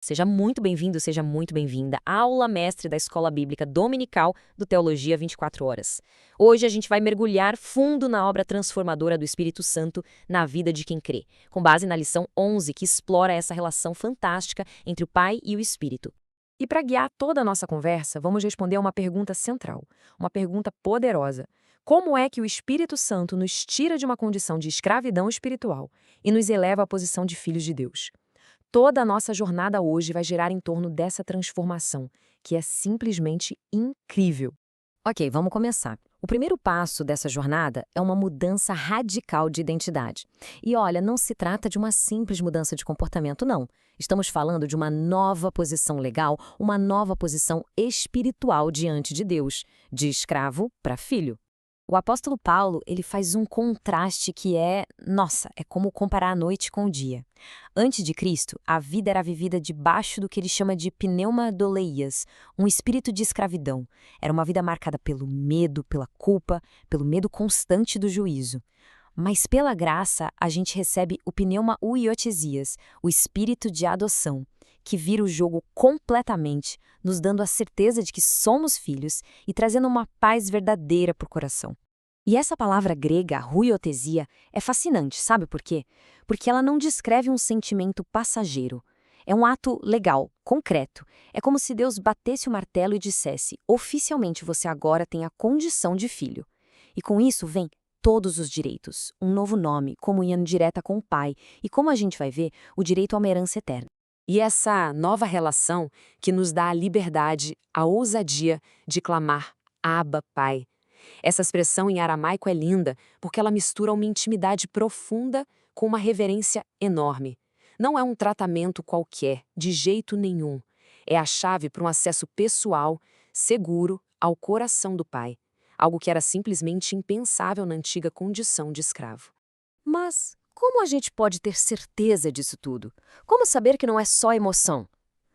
Seja muito bem-vindo, seja muito bem-vinda à aula mestre da Escola Bíblica Dominical do Teologia 24 Horas. Hoje a gente vai mergulhar fundo na obra transformadora do Espírito Santo na vida de quem crê, com base na lição 11, que explora essa relação fantástica entre o Pai e o Espírito. E para guiar toda a nossa conversa, vamos responder a uma pergunta central, uma pergunta poderosa. Como é que o Espírito Santo nos tira de uma condição de escravidão espiritual e nos eleva à posição de filhos de Deus? Toda a nossa jornada hoje vai girar em torno dessa transformação, que é simplesmente incrível. Ok, vamos começar. O primeiro passo dessa jornada é uma mudança radical de identidade. E olha, não se trata de uma simples mudança de comportamento, não. Estamos falando de uma nova posição legal, uma nova posição espiritual diante de Deus, de escravo para filho. O apóstolo Paulo, ele faz um contraste que é como comparar a noite com o dia. Antes de Cristo, a vida era vivida debaixo do que ele chama de pneumadoleias, um espírito de escravidão. Era uma vida marcada pelo medo, pela culpa, pelo medo constante do juízo. Mas pela graça, a gente recebe o pneumaoiotesias, o espírito de adoção, que vira o jogo completamente, nos dando a certeza de que somos filhos e trazendo uma paz verdadeira para o coração. E essa palavra grega, huiotesia, é fascinante, sabe por quê? Porque ela não descreve um sentimento passageiro. É um ato legal, concreto. É como se Deus batesse o martelo e dissesse, oficialmente você agora tem a condição de filho. E com isso vem todos os direitos, um novo nome, comunhão direta com o Pai e, como a gente vai ver, o direito a uma herança eterna. E essa nova relação que nos dá a liberdade, a ousadia de clamar Abba, Pai. Essa expressão em aramaico é linda porque ela mistura uma intimidade profunda com uma reverência enorme. Não é um tratamento qualquer, de jeito nenhum. É a chave para um acesso pessoal, seguro, ao coração do Pai. Algo que era simplesmente impensável na antiga condição de escravo. Mas como a gente pode ter certeza disso tudo? Como saber que não é só emoção?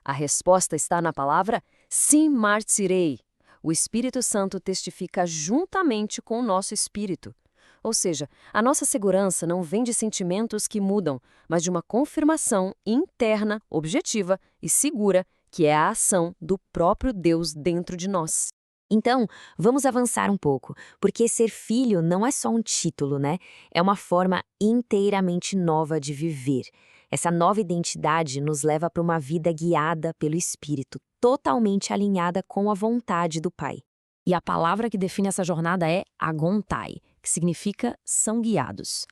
A resposta está na palavra Simartirei. O Espírito Santo testifica juntamente com o nosso espírito. Ou seja, a nossa segurança não vem de sentimentos que mudam, mas de uma confirmação interna, objetiva e segura, que é a ação do próprio Deus dentro de nós. Então, vamos avançar um pouco, porque ser filho não é só um título, né? É uma forma inteiramente nova de viver. Essa nova identidade nos leva para uma vida guiada pelo Espírito, totalmente alinhada com a vontade do Pai. E a palavra que define essa jornada é agontai, que significa são guiados.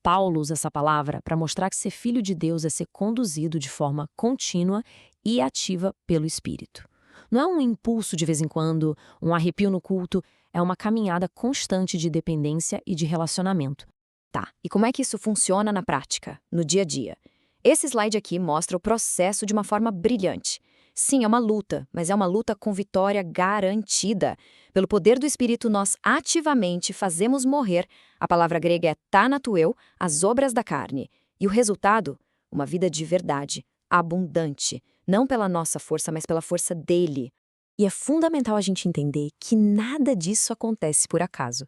Paulo usa essa palavra para mostrar que ser filho de Deus é ser conduzido de forma contínua e ativa pelo Espírito. Não é um impulso de vez em quando, um arrepio no culto, é uma caminhada constante de dependência e de relacionamento. Tá, e como é que isso funciona na prática, no dia a dia? Esse slide aqui mostra o processo de uma forma brilhante. Sim, é uma luta, mas é uma luta com vitória garantida. Pelo poder do Espírito, nós ativamente fazemos morrer, a palavra grega é thanatueu, as obras da carne. E o resultado? Uma vida de verdade, abundante, não pela nossa força, mas pela força dele. E é fundamental a gente entender que nada disso acontece por acaso.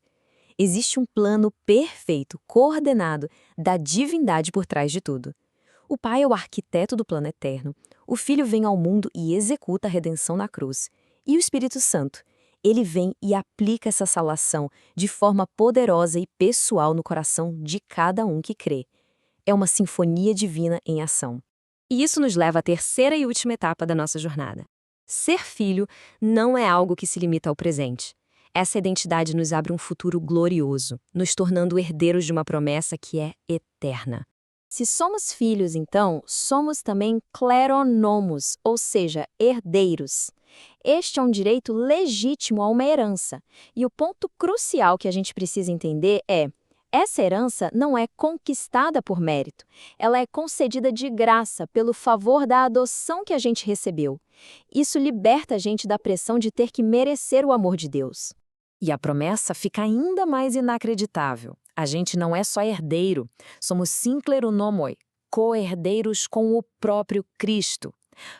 Existe um plano perfeito, coordenado, da divindade por trás de tudo. O Pai é o arquiteto do plano eterno, o Filho vem ao mundo e executa a redenção na cruz. E o Espírito Santo, ele vem e aplica essa salvação de forma poderosa e pessoal no coração de cada um que crê. É uma sinfonia divina em ação. E isso nos leva à terceira e última etapa da nossa jornada. Ser filho não é algo que se limita ao presente. Essa identidade nos abre um futuro glorioso, nos tornando herdeiros de uma promessa que é eterna. Se somos filhos, então, somos também kleronomos, ou seja, herdeiros. Este é um direito legítimo a uma herança. E o ponto crucial que a gente precisa entender é: essa herança não é conquistada por mérito. Ela é concedida de graça pelo favor da adoção que a gente recebeu. Isso liberta a gente da pressão de ter que merecer o amor de Deus. E a promessa fica ainda mais inacreditável. A gente não é só herdeiro, somos sinkleronomoi, co-herdeiros com o próprio Cristo.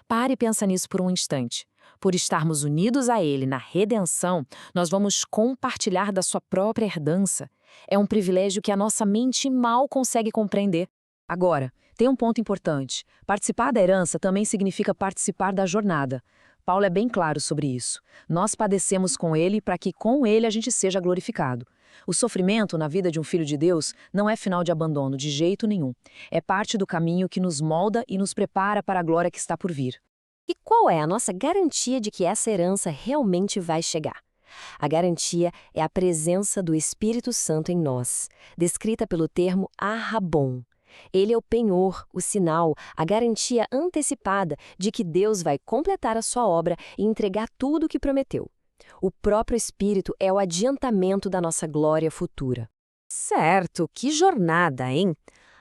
Pare e pensa nisso por um instante. Por estarmos unidos a Ele na redenção, nós vamos compartilhar da sua própria herdança. É um privilégio que a nossa mente mal consegue compreender. Agora, Tem um ponto importante. Participar da herança também significa participar da jornada. Paulo é bem claro sobre isso. Nós padecemos com ele para que com ele a gente seja glorificado. O sofrimento na vida de um filho de Deus não é final de abandono de jeito nenhum. É parte do caminho que nos molda e nos prepara para a glória que está por vir. E qual é a nossa garantia de que essa herança realmente vai chegar? A garantia é a presença do Espírito Santo em nós, descrita pelo termo arrabon. Ele é o penhor, o sinal, a garantia antecipada de que Deus vai completar a sua obra e entregar tudo o que prometeu. O próprio Espírito é o adiantamento da nossa glória futura. Certo, que jornada, hein?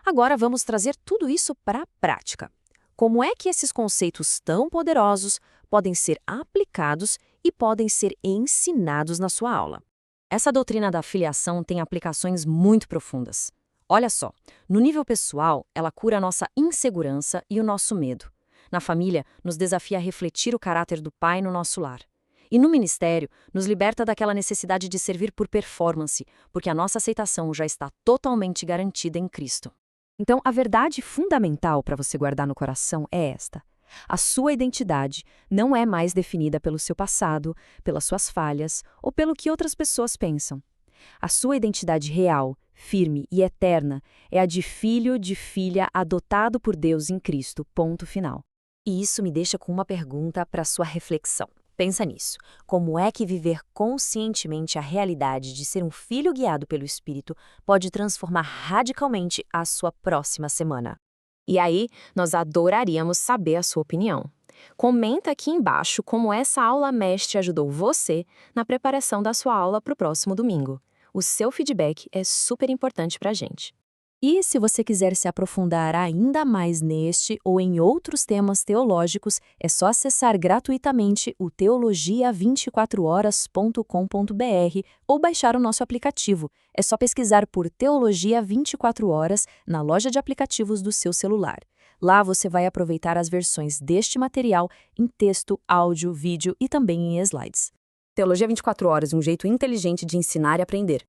Agora vamos trazer tudo isso para a prática. Como é que esses conceitos tão poderosos podem ser aplicados e podem ser ensinados na sua aula? Essa doutrina da filiação tem aplicações muito profundas. Olha só, no nível pessoal, ela cura a nossa insegurança e o nosso medo. Na família, nos desafia a refletir o caráter do pai no nosso lar. E no ministério, nos liberta daquela necessidade de servir por performance, porque a nossa aceitação já está totalmente garantida em Cristo. Então, a verdade fundamental para você guardar no coração é esta: a sua identidade não é mais definida pelo seu passado, pelas suas falhas ou pelo que outras pessoas pensam. A sua identidade real, firme e eterna é a de filho, de filha adotado por Deus em Cristo, ponto final. E isso me deixa com uma pergunta para sua reflexão. Pensa nisso. Como é que viver conscientemente a realidade de ser um filho guiado pelo Espírito pode transformar radicalmente a sua próxima semana? E aí, nós adoraríamos saber a sua opinião. Comenta aqui embaixo como essa aula mestre ajudou você na preparação da sua aula para o próximo domingo. O seu feedback é super importante para a gente. E se você quiser se aprofundar ainda mais neste ou em outros temas teológicos, é só acessar gratuitamente o teologia24horas.com.br ou baixar o nosso aplicativo. É só pesquisar por Teologia 24 Horas na loja de aplicativos do seu celular. Lá você vai aproveitar as versões deste material em texto, áudio, vídeo e também em slides. Teologia 24 Horas, um jeito inteligente de ensinar e aprender.